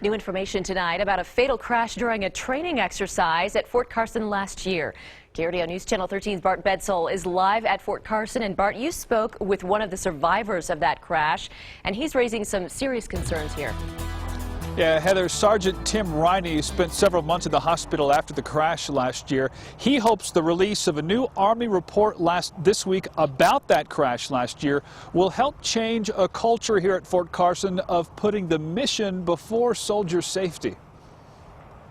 New information tonight about a fatal crash during a training exercise at Fort Carson last year. KRDO News Channel 13's Bart Bedsole is live at Fort Carson. And Bart, you spoke with one of the survivors of that crash, and he's raising some serious concerns here. Yeah, Heather, Sergeant Tim Riney spent several months in the hospital after the crash last year. He hopes the release of a new Army report this week about that crash last year will help change a culture here at Fort Carson of putting the mission before soldier safety.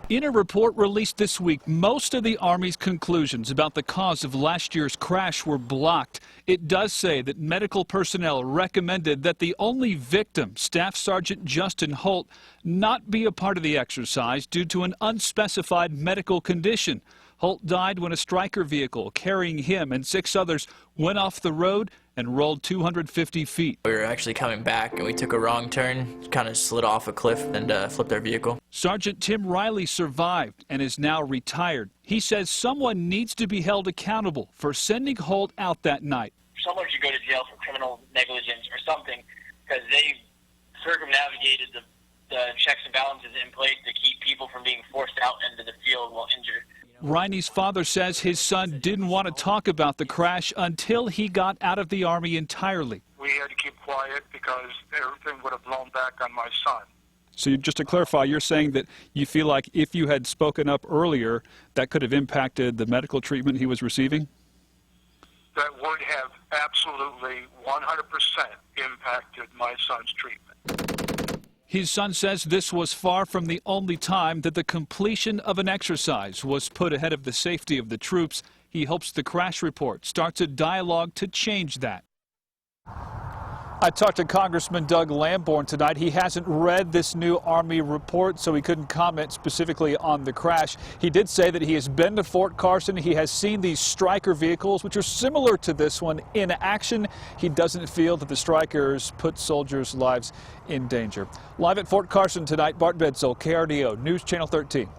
In a report released this week, most of the Army's conclusions about the cause of last year's crash were blocked. It does say that medical personnel recommended that the only victim, Staff Sergeant Justin Holt, not be a part of the exercise due to an unspecified medical condition. Holt died when a Stryker vehicle carrying him and 6 others went off the road and rolled 250 feet. We were actually coming back and we took a wrong turn, kind of slid off a cliff and flipped our vehicle. Sergeant Tim Riley survived and is now retired. He says someone needs to be held accountable for sending Holt out that night. Someone should go to jail for criminal negligence or something, because they circumnavigated the checks and balances in place to keep people from being forced out into the field while injured. Riney's father says his son didn't want to talk about the crash until he got out of the Army entirely. We had to keep quiet because everything would have blown back on my son. So just to clarify, you're saying that you feel like if you had spoken up earlier, that could have impacted the medical treatment he was receiving? That would have absolutely 100% impacted my son's treatment. His son says this was far from the only time that the completion of an exercise was put ahead of the safety of the troops. He hopes the crash report starts a dialogue to change that. I talked to Congressman Doug Lamborn tonight. He hasn't read this new Army report, so he couldn't comment specifically on the crash. He did say that he has been to Fort Carson. He has seen these Stryker vehicles, which are similar to this one, in action. He doesn't feel that the Strykers put soldiers' lives in danger. Live at Fort Carson tonight, Bart Bedsole, KRDO News Channel 13.